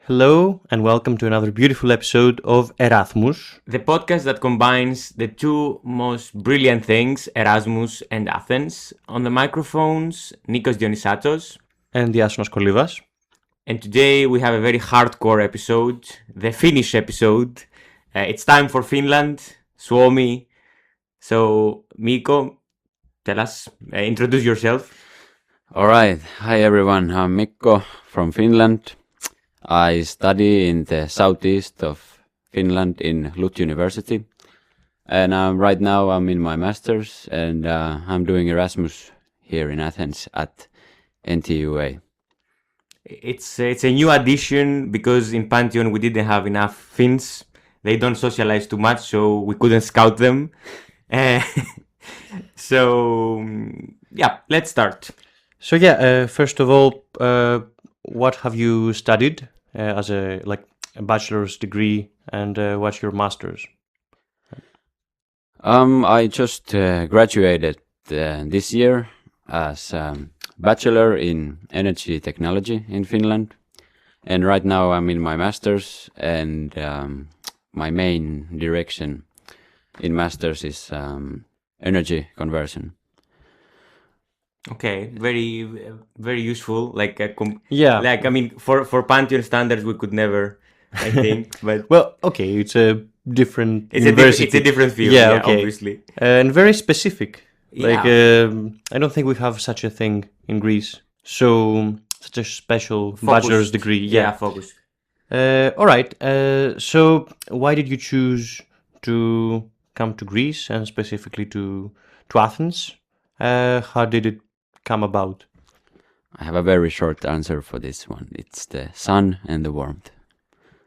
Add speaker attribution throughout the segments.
Speaker 1: Hello and welcome to another beautiful episode of ERAΘMUS.
Speaker 2: The podcast that combines the two most brilliant things, Erasmus and Athens. On the microphones, Nikos Dionysatos.
Speaker 1: And Iasonas Kolyvas.
Speaker 2: And today we have a very hardcore episode, the Finnish episode. It's time for Finland, Suomi. So, Mikko, tell us, introduce yourself.
Speaker 3: All right. Hi, everyone. I'm Mikko from Finland. I study in the southeast of Finland in Lund University. And right now I'm in my master's and I'm doing Erasmus here in Athens at NTUA.
Speaker 2: It's a new addition because in Pantheon we didn't have enough Finns. They don't socialize too much, so we couldn't scout them. So, let's start.
Speaker 1: So first of all, what have you studied as a bachelor's degree and what's your master's?
Speaker 3: I just graduated this year as bachelor in energy technology in Finland. And right now I'm in my master's and my main direction in master's is energy conversion.
Speaker 2: Okay, very, very useful. For Pantheon standards, we could never, I think. But
Speaker 1: well, okay, it's a different
Speaker 2: it's
Speaker 1: university.
Speaker 2: a different field.
Speaker 1: Yeah, okay.
Speaker 2: Obviously,
Speaker 1: and very specific.
Speaker 2: Yeah.
Speaker 1: I don't think we have such a thing in Greece. So such a special bachelor's degree.
Speaker 2: Yeah, focus.
Speaker 1: All right. So why did you choose to come to Greece and specifically to Athens? How did it come about?
Speaker 3: I have a very short answer for this one. It's the sun and the warmth.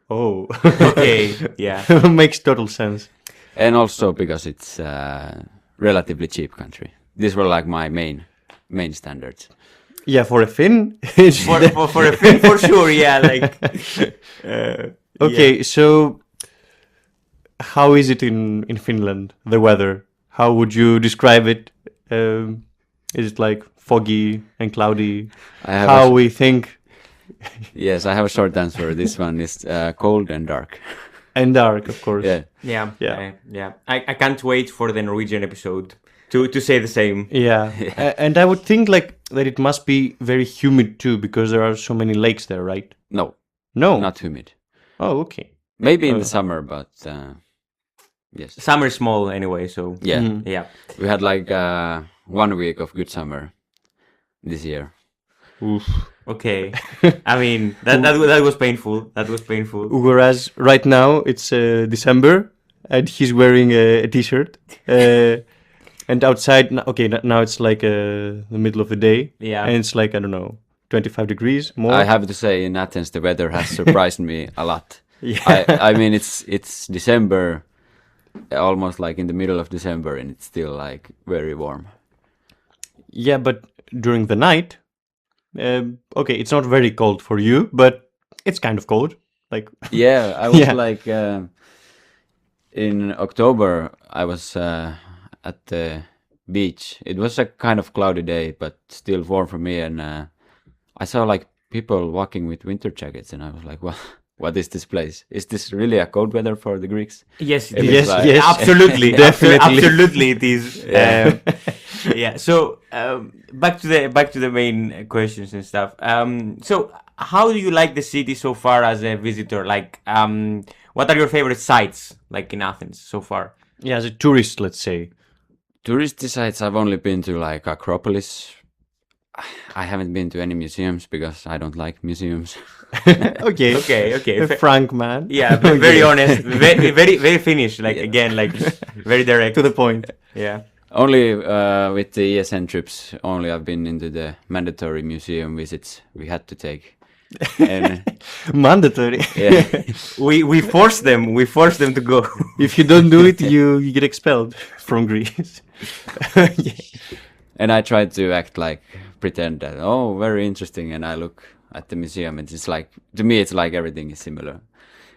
Speaker 1: Oh,
Speaker 2: okay, yeah.
Speaker 1: Makes total sense.
Speaker 3: And also because it's a relatively cheap country. These were like my main standards.
Speaker 1: Yeah, for a Finn.
Speaker 2: for a Finn, for sure, yeah.
Speaker 1: Okay,
Speaker 2: yeah.
Speaker 1: So how is it in Finland, the weather? How would you describe it? Is it like foggy and cloudy? We think?
Speaker 3: Yes, I have a short answer. This one is cold and dark.
Speaker 1: And dark, of course.
Speaker 3: Yeah.
Speaker 2: I can't wait for the Norwegian episode to say the same.
Speaker 1: Yeah. And I would think that it must be very humid too, because there are so many lakes there, right?
Speaker 3: No, not humid.
Speaker 1: Oh, okay.
Speaker 3: Maybe in the summer, but yes.
Speaker 2: Summer is small anyway, so
Speaker 3: yeah.
Speaker 2: Yeah.
Speaker 3: We had 1 week of good summer this year.
Speaker 1: Oof.
Speaker 2: Okay. I mean, that was painful. That was painful.
Speaker 1: Whereas right now it's December and he's wearing a t-shirt. And outside, now it's the middle of the day.
Speaker 2: Yeah.
Speaker 1: And it's 25 degrees more.
Speaker 3: I have to say, in Athens, the weather has surprised me a lot.
Speaker 1: Yeah.
Speaker 3: I mean, it's December, almost in the middle of December, and it's still very warm.
Speaker 1: Yeah, but during the night, it's not very cold for you, but it's kind of cold.
Speaker 3: Yeah, I was in October, I was at the beach. It was a kind of cloudy day, but still warm for me, and I saw people walking with winter jackets, and I was like, well, what is this place? Is this really a cold weather for the Greeks?
Speaker 2: Yes,
Speaker 1: yes,
Speaker 2: absolutely,
Speaker 1: definitely,
Speaker 2: absolutely, it is. Yeah. So back to the main questions and stuff. So how do you like the city so far as a visitor? What are your favorite sites in Athens so far?
Speaker 1: Yeah, as a tourist, let's say.
Speaker 3: Touristy sites, I've only been to Acropolis. I haven't been to any museums because I don't like museums.
Speaker 1: Okay. A frank man.
Speaker 2: Yeah, very honest, very Finnish. Again, very direct
Speaker 1: to the point.
Speaker 2: Yeah.
Speaker 3: Only with the ESN trips, I've been into the mandatory museum visits we had to take. And,
Speaker 1: mandatory.
Speaker 3: Yeah.
Speaker 2: we forced them. We forced them to go.
Speaker 1: If you don't do it, you get expelled from Greece.
Speaker 3: Yeah. And I tried to act pretend that very interesting, and I look at the museum, and it's to me it's everything is similar.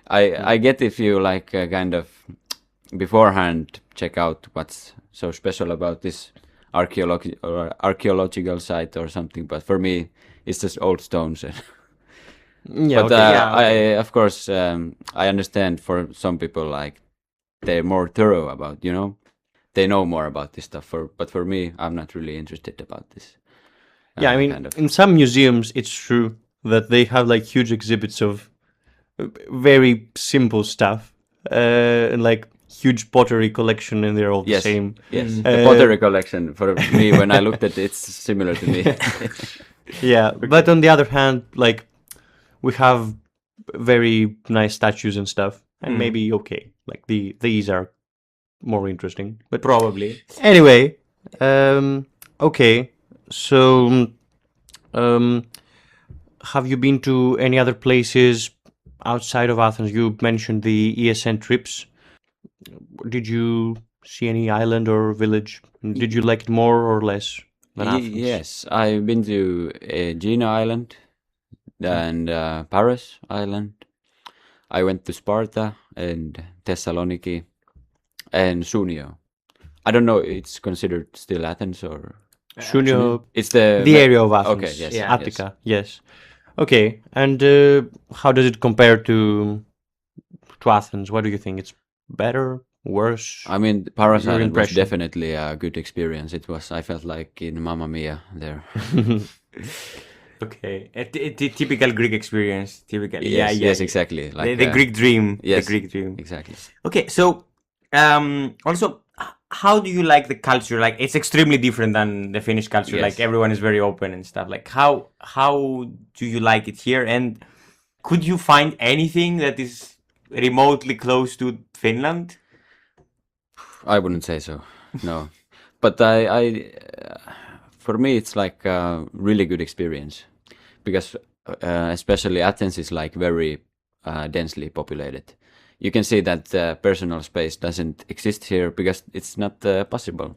Speaker 3: I get if you kind of beforehand check out what's so special about this archaeological site or something, but for me it's just old stones
Speaker 1: Yeah,
Speaker 3: But
Speaker 1: okay.
Speaker 3: I of course I understand for some people like they're more thorough about they know more about this stuff. But for me, I'm not really interested about this.
Speaker 1: Yeah, I mean,
Speaker 3: kind of.
Speaker 1: in some museums, it's true that they have like huge exhibits of very simple stuff, and like huge pottery collection, and they're all the
Speaker 3: Yes,
Speaker 1: same.
Speaker 3: yes. The pottery collection for me, when I looked at it, it's similar to me.
Speaker 1: Yeah, but on the other hand, like we have very nice statues and stuff, and maybe okay, like these are more interesting. But
Speaker 2: Probably.
Speaker 1: anyway, okay. So, have you been to any other places outside of Athens? You mentioned the ESN trips. Did you see any island or village? Did you like it more or less than Athens?
Speaker 3: Yes, I've been to Gina Island and Paris Island. I went to Sparta and Thessaloniki and Sunio. I don't know, it's considered still Athens or...
Speaker 1: Sunio,
Speaker 3: It's the
Speaker 1: area of Athens.
Speaker 3: Okay, yes.
Speaker 2: Yeah.
Speaker 1: Attica, yes. Okay, and how does it compare to Athens? What do you think? It's better, worse?
Speaker 3: I mean, Paris
Speaker 1: Your
Speaker 3: Island was
Speaker 1: impression?
Speaker 3: definitely a good experience. I felt like in Mamma Mia there.
Speaker 2: Okay, a typical Greek experience. Typical.
Speaker 3: Yes,
Speaker 2: yeah.
Speaker 3: yes, exactly. Like
Speaker 2: The Greek dream.
Speaker 3: yes,
Speaker 2: The Greek dream.
Speaker 3: exactly.
Speaker 2: Okay, so also, how do you like the culture? Like, it's extremely different than the Finnish culture.
Speaker 3: Yes.
Speaker 2: Like, everyone is very open and stuff. Like, how do you like it here? And could you find anything that is remotely close to Finland?
Speaker 3: I wouldn't say so. No, but for me, it's like a really good experience because especially Athens is like very densely populated. You can see that personal space doesn't exist here because it's not possible.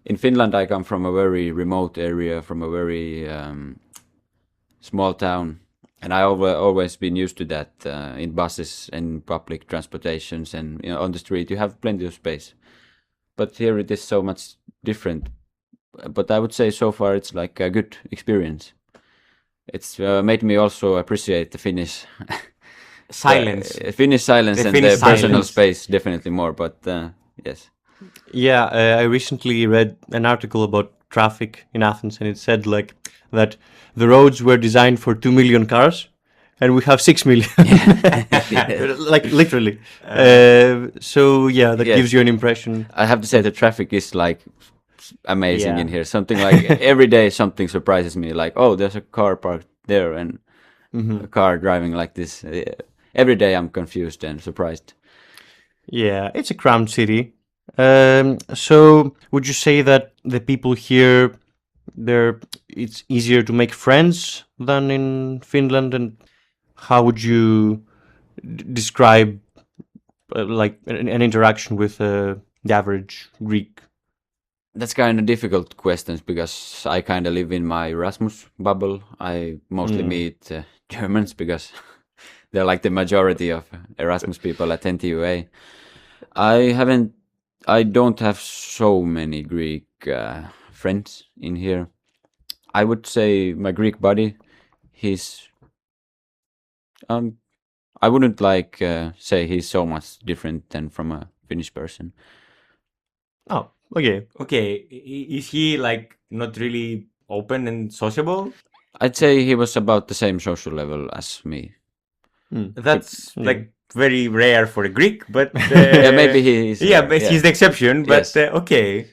Speaker 3: In Finland, I come from a very remote area, from a very small town, and I always been used to that in buses and public transportations and on the street you have plenty of space. But here it is so much different. But I would say so far it's like a good experience. It's made me also appreciate the Finnish
Speaker 2: Silence.
Speaker 3: Finnish silence
Speaker 2: The
Speaker 3: and
Speaker 2: Finnish
Speaker 3: the personal
Speaker 2: silence.
Speaker 3: space definitely more. But yes,
Speaker 1: Yeah, I recently read an article about traffic in Athens, and it said like that the roads were designed for 2 million cars, and we have 6 million. Like literally. So yeah, that
Speaker 3: Yes.
Speaker 1: gives you an impression.
Speaker 3: I have to say the traffic is like amazing
Speaker 1: Yeah.
Speaker 3: in here. Something like every day something surprises me. Like, oh, there's a car parked there and a car driving like this. Every day I'm confused and surprised.
Speaker 1: Yeah, it's a cramped city. So would you say that the people here, it's easier to make friends than in Finland? And how would you describe like an interaction with the average Greek?
Speaker 3: That's kind of difficult questions because I kind of live in my Erasmus bubble. I mostly meet Germans because they're like the majority of Erasmus people at NTUA. I don't have so many Greek friends in here. I would say my Greek buddy, he's, I wouldn't like say he's so much different than from a Finnish person.
Speaker 1: Oh, okay.
Speaker 2: Okay, is he like not really open and sociable?
Speaker 3: I'd say he was about the same social level as me.
Speaker 2: That's
Speaker 1: Yeah.
Speaker 2: like very rare for a Greek, but
Speaker 3: Yeah, maybe he's.
Speaker 2: yeah, but he's the exception. But
Speaker 3: Yes.
Speaker 2: Okay.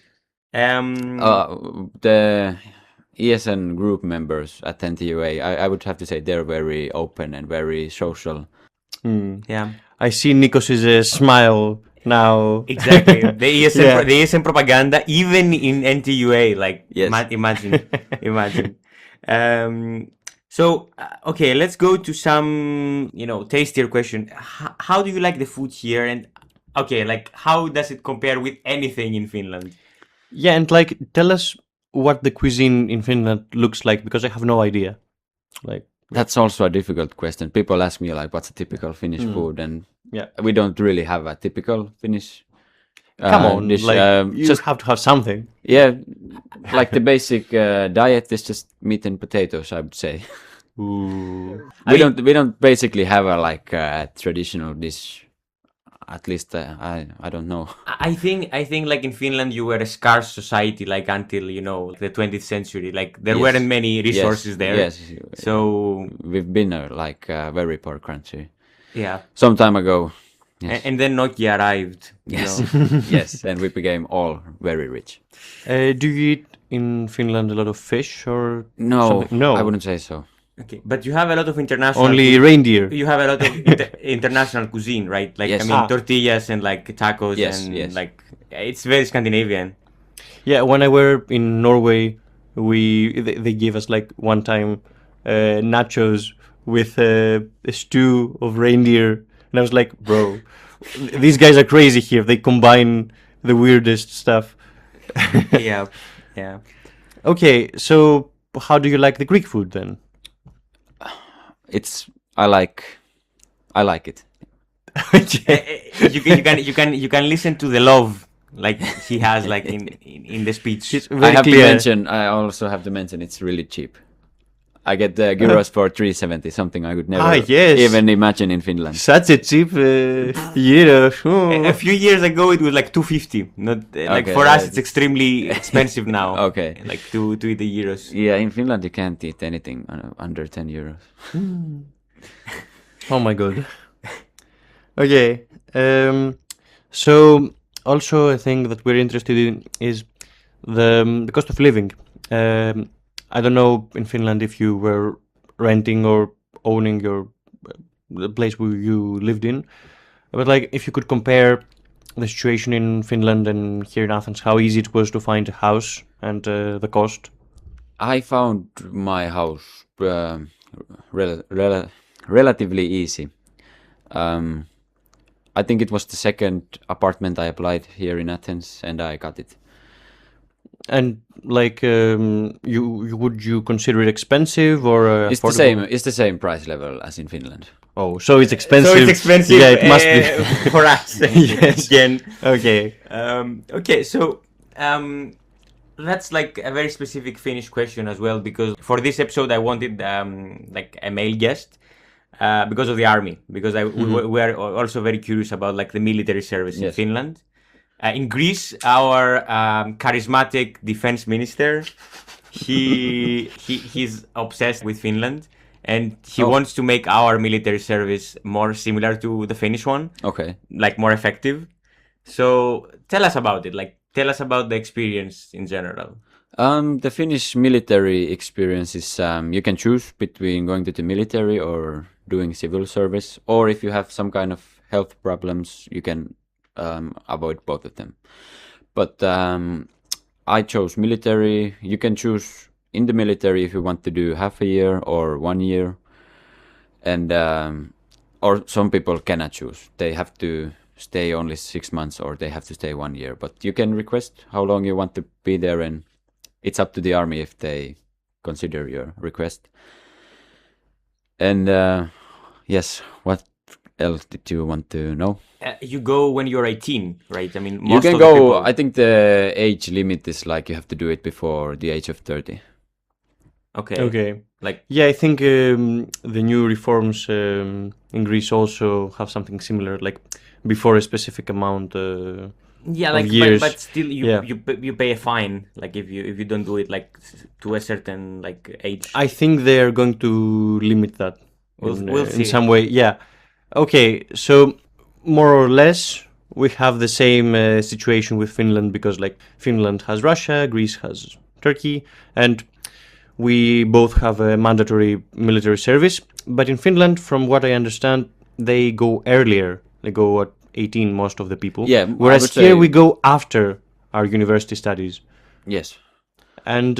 Speaker 3: The ESN group members at NTUA, I would have to say they're very open and very social.
Speaker 2: Yeah,
Speaker 1: I see Nikos' smile now.
Speaker 2: exactly. The ESN,
Speaker 1: Yeah.
Speaker 2: the ESN propaganda, even in NTUA, like
Speaker 3: Yes.
Speaker 2: imagine, imagine. So okay, let's go to some tastier question. How do you like the food here? And okay, like how does it compare with anything in Finland?
Speaker 1: Yeah, and like tell us what the cuisine in Finland looks like, because I have no idea. Like,
Speaker 3: That's also a difficult question. People ask me like, what's a typical Finnish food? And
Speaker 1: yeah,
Speaker 3: we don't really have a typical Finnish
Speaker 1: come on,
Speaker 3: dish.
Speaker 1: like you
Speaker 3: just
Speaker 1: have to have something.
Speaker 3: yeah, like the basic diet is just meat and potatoes, I would say.
Speaker 1: Ooh.
Speaker 3: We don't basically have a traditional dish. At least I don't know.
Speaker 2: I think like in Finland you were a scarce society like until the 20th century. Like there weren't many resources there.
Speaker 3: Yes.
Speaker 2: So
Speaker 3: we've been a very poor country.
Speaker 2: Yeah.
Speaker 3: Some time ago. Yes.
Speaker 2: And then Nokia arrived.
Speaker 3: Yes. Yes, and we became all very rich.
Speaker 1: Do you eat in Finland a lot of fish or
Speaker 3: No,
Speaker 1: something? No,
Speaker 3: I wouldn't say so.
Speaker 2: Okay, but you have a lot of international.
Speaker 1: Only reindeer.
Speaker 2: You have a lot of international cuisine, right? Like
Speaker 3: Yes.
Speaker 2: I mean, tortillas and like tacos and like it's very Scandinavian.
Speaker 1: Yeah, when I were in Norway, they gave us like one time nachos with a stew of reindeer, and I was like, bro, these guys are crazy here. They combine the weirdest stuff.
Speaker 2: Yeah.
Speaker 1: Okay, so how do you like the Greek food then?
Speaker 3: I like it.
Speaker 2: You can listen to the love like he has like in the speech.
Speaker 1: It's very
Speaker 3: I also have to mention it's really cheap. I get the gyros for 370, something I could never even imagine in Finland.
Speaker 1: Such a cheap gyros.
Speaker 2: A few years ago it was like 250. Not like for us it's extremely expensive now.
Speaker 3: Okay.
Speaker 2: Like to eat the gyros.
Speaker 3: Yeah, in Finland you can't eat anything under 10 euros.
Speaker 1: Oh my god. Okay. So also a thing that we're interested in is the cost of living. I don't know in Finland if you were renting or owning the place where you lived in, but like if you could compare the situation in Finland and here in Athens, how easy it was to find a house and the cost.
Speaker 3: I found my house relatively easy. I think it was the second apartment I applied here in Athens, and I got it.
Speaker 1: And like, would you consider it expensive or
Speaker 3: it's
Speaker 1: affordable?
Speaker 3: the same? It's the same price level as in Finland.
Speaker 1: Oh, so it's expensive.
Speaker 2: So it's expensive.
Speaker 1: Yeah, it must be
Speaker 2: for us.
Speaker 1: Yes.
Speaker 2: Again.
Speaker 1: Okay.
Speaker 2: Okay. So that's like a very specific Finnish question as well, because for this episode I wanted like a male guest. Because of the army, because we are also very curious about like the military service in Finland. In Greece, our charismatic defense minister, he's obsessed with Finland, and he wants to make our military service more similar to the Finnish one.
Speaker 3: Okay.
Speaker 2: Like more effective. So tell us about it. Like tell us about the experience in general.
Speaker 3: The Finnish military experience is you can choose between going to the military or doing civil service, or if you have some kind of health problems, you can avoid both of them. But I chose military. You can choose in the military if you want to do half a year or 1 year, and or some people cannot choose. They have to stay only 6 months or they have to stay 1 year. But you can request how long you want to be there, and it's up to the army if they consider your request. And yes, what else did you want to know?
Speaker 2: You go when you're 18, right? I mean, most
Speaker 3: you can
Speaker 2: of
Speaker 3: go.
Speaker 2: the people...
Speaker 3: I think the age limit is like you have to do it before the age of 30.
Speaker 1: Okay.
Speaker 2: Like
Speaker 1: I think the new reforms in Greece also have something similar, like before a specific amount.
Speaker 2: like
Speaker 1: years.
Speaker 2: But still you pay a fine like if you don't do it like to a certain like age.
Speaker 1: I think they are going to limit that
Speaker 2: We'll see.
Speaker 1: in some way. Yeah. Okay, so more or less we have the same situation with Finland, because like Finland has Russia, Greece has Turkey, and we both have a mandatory military service. But in Finland, from what I understand, they go earlier. They go at 18, most of the people.
Speaker 3: Yeah.
Speaker 1: Whereas here we go after our university studies.
Speaker 3: Yes.
Speaker 1: And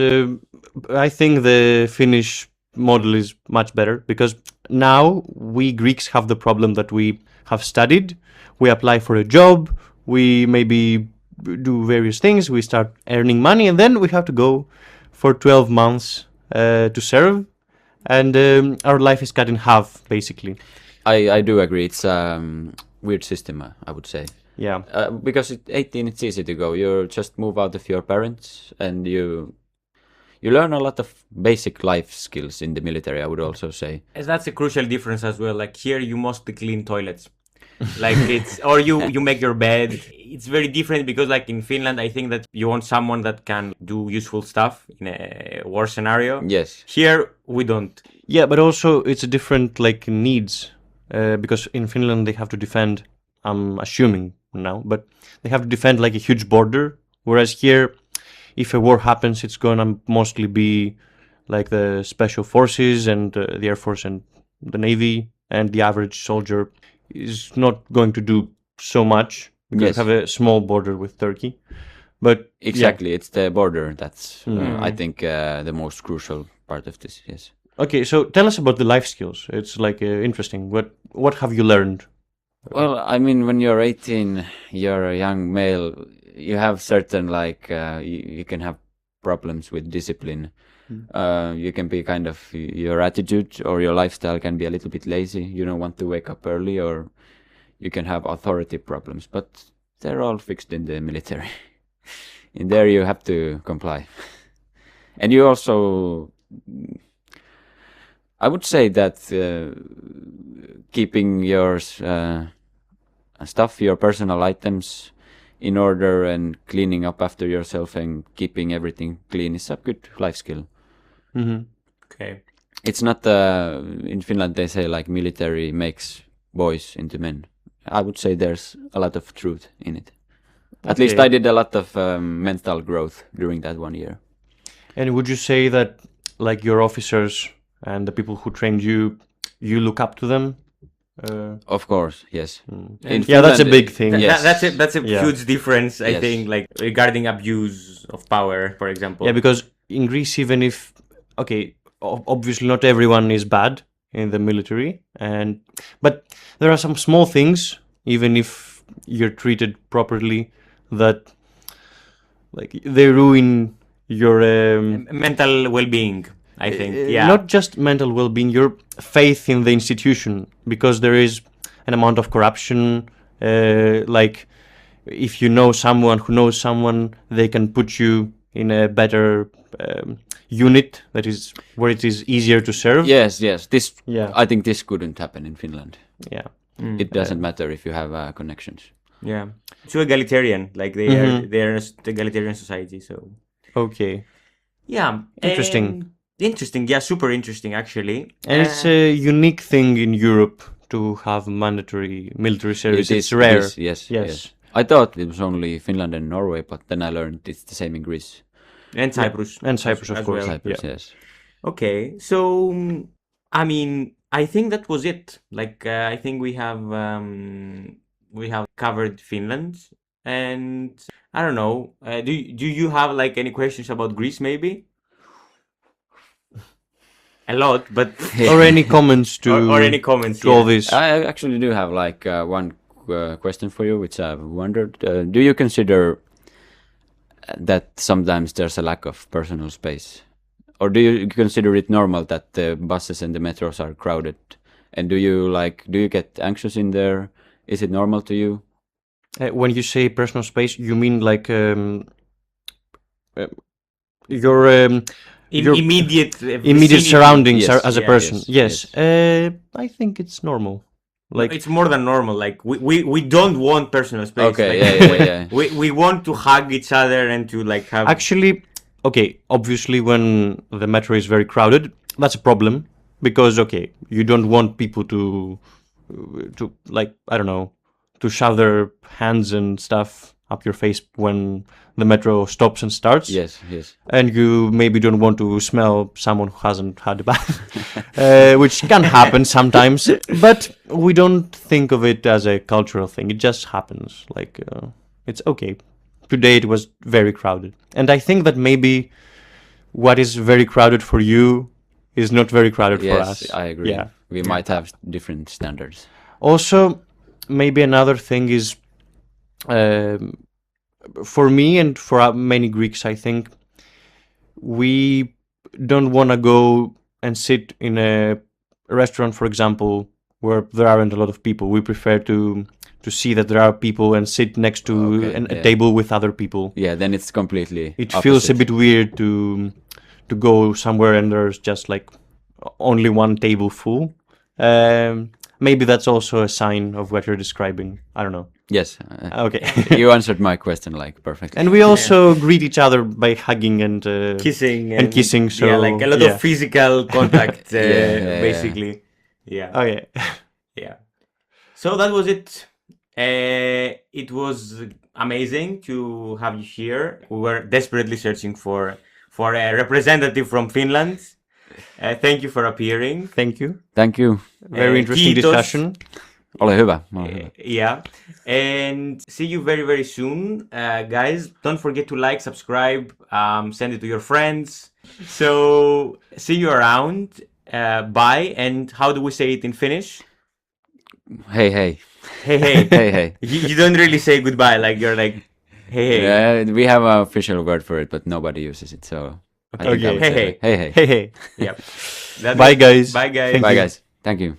Speaker 1: I think the Finnish model is much better, because now we Greeks have the problem that we have studied, we apply for a job, we maybe do various things, we start earning money, and then we have to go for 12 months to serve, and our life is cut in half, basically.
Speaker 3: I do agree. It's weird system, I would say.
Speaker 1: Yeah.
Speaker 3: Because at 18 it's easy to go. You just move out of your parents and you you learn a lot of basic life skills in the military, I would also say.
Speaker 2: And that's a crucial difference as well. Like here, you mostly clean toilets. Like it's, or you make your bed. It's very different because like in Finland, I think that you want someone that can do useful stuff in a war scenario.
Speaker 3: Yes.
Speaker 2: Here, we don't.
Speaker 1: Yeah, but also it's a different like needs because in Finland they have to defend, I'm assuming now, but they have to defend like a huge border. Whereas here, if a war happens, it's gonna mostly be like the special forces and the Air Force and the Navy, and the average soldier is not going to do so much because
Speaker 3: Yes.
Speaker 1: we have a small border with Turkey. But
Speaker 3: Exactly, it's the border that's, I think, the most crucial part of this, yes.
Speaker 1: Okay, so tell us about the life skills. It's like interesting. What have you learned?
Speaker 3: Well, I mean, when you're 18, you're a young male, you have certain, like, you can have problems with discipline. You can be kind of, your attitude or your lifestyle can be a little bit lazy. You don't want to wake up early, or you can have authority problems, but they're all fixed in the military. In there you have to comply. And you also, I would say that keeping your stuff, your personal items in order and cleaning up after yourself and keeping everything clean is a good life skill.
Speaker 1: Mm-hmm.
Speaker 2: Okay.
Speaker 3: It's not, in Finland they say like military makes boys into men. I would say there's a lot of truth in it. At least I did a lot of mental growth during that 1 year.
Speaker 1: And would you say that like your officers and the people who trained you, you look up to them?
Speaker 3: Of course, yes. In
Speaker 1: Yeah, that's a
Speaker 3: Finland,
Speaker 1: big thing.
Speaker 3: Yes.
Speaker 2: That's a
Speaker 1: Yeah.
Speaker 2: huge difference, I
Speaker 3: Yes.
Speaker 2: think, like regarding abuse of power, for example.
Speaker 1: Yeah, because in Greece, even if, okay, obviously not everyone is bad in the military, but there are some small things, even if you're treated properly, that like they ruin your
Speaker 2: mental well-being, I think. Yeah.
Speaker 1: not just mental well-being, your faith in the institution, because there is an amount of corruption. Like if you know someone who knows someone, they can put you in a better unit that is where it is easier to serve.
Speaker 3: Yes. This,
Speaker 1: Yeah.
Speaker 3: I think this couldn't happen in Finland.
Speaker 1: Yeah.
Speaker 3: It doesn't matter if you have connections.
Speaker 2: Yeah. Too egalitarian. Like they're an egalitarian society. So
Speaker 1: Okay.
Speaker 2: yeah.
Speaker 1: Interesting.
Speaker 2: Interesting. Yeah. Super interesting, actually.
Speaker 1: And it's a unique thing in Europe to have mandatory military service. It's rare.
Speaker 3: Yes. I thought it was only Finland and Norway, but then I learned it's the same in Greece.
Speaker 2: And Cyprus.
Speaker 1: And Cyprus, of
Speaker 2: as
Speaker 1: course.
Speaker 2: well.
Speaker 3: Cyprus,
Speaker 1: Yeah.
Speaker 3: yes.
Speaker 2: Okay. So, I mean, I think that was it. Like, I think we have covered Finland, and I don't know. Do you have like any questions about Greece? Maybe a lot, but
Speaker 1: Or any comments to
Speaker 2: or any comments
Speaker 1: to all this?
Speaker 3: I actually do have like one question for you, which I've wondered. Do you consider that sometimes there's a lack of personal space? Or do you consider it normal that the buses and the metros are crowded? And do you get anxious in there? Is it normal to you?
Speaker 1: When you say personal space, you mean like your immediate surroundings
Speaker 3: Yes,
Speaker 1: as a
Speaker 3: yeah,
Speaker 1: person.
Speaker 3: yes.
Speaker 1: I think it's normal. Like
Speaker 2: it's more than normal. Like we don't want personal space.
Speaker 3: Okay,
Speaker 2: Like,
Speaker 3: yeah.
Speaker 2: we want to hug each other and to like have.
Speaker 1: actually, okay, obviously when the metro is very crowded, that's a problem because okay, you don't want people to like I don't know, to shove their hands and stuff up your face when the metro stops and starts.
Speaker 3: Yes.
Speaker 1: And you maybe don't want to smell someone who hasn't had a bath, which can happen sometimes. But we don't think of it as a cultural thing. It just happens. Like it's okay. Today it was very crowded, and I think that maybe what is very crowded for you is not very crowded for us.
Speaker 3: Yes, I agree.
Speaker 1: Yeah.
Speaker 3: We might have different standards.
Speaker 1: Also, maybe another thing is, for me and for many Greeks, I think, we don't want to go and sit in a restaurant, for example, where there aren't a lot of people. We prefer to see that there are people and sit next to a table with other people.
Speaker 3: Yeah, then it's completely
Speaker 1: It
Speaker 3: opposite.
Speaker 1: feels a bit weird to go somewhere and there's just like only one table full. Maybe that's also a sign of what you're describing. I don't know.
Speaker 3: Yes.
Speaker 1: Okay.
Speaker 3: You answered my question like perfectly.
Speaker 1: And we also greet each other by hugging and
Speaker 2: kissing
Speaker 1: and kissing. So
Speaker 2: yeah, like a lot of physical contact, basically. Yeah.
Speaker 1: Okay.
Speaker 2: Yeah. So that was it. It was amazing to have you here. We were desperately searching for a representative from Finland. Thank you for appearing.
Speaker 1: Thank you.
Speaker 3: Thank you.
Speaker 1: Very interesting discussion.
Speaker 3: Ole hyvä.
Speaker 2: Yeah. And see you very, very soon. Guys, don't forget to like, subscribe, send it to your friends. So see you around. Bye. And how do we say it in Finnish?
Speaker 3: Hey, hey.
Speaker 2: Hey, hey.
Speaker 3: Hey, hey.
Speaker 2: You don't really say goodbye, like you're like, hey, hey.
Speaker 3: Yeah, we have an official word for it, but nobody uses it, so... I think I would
Speaker 2: Hey,
Speaker 3: say
Speaker 2: hey.
Speaker 3: Hey, hey.
Speaker 1: Hey, hey.
Speaker 2: Yep.
Speaker 1: Bye, guys.
Speaker 2: Bye, guys.
Speaker 1: Thank
Speaker 3: Bye,
Speaker 1: you.
Speaker 3: guys. Thank you.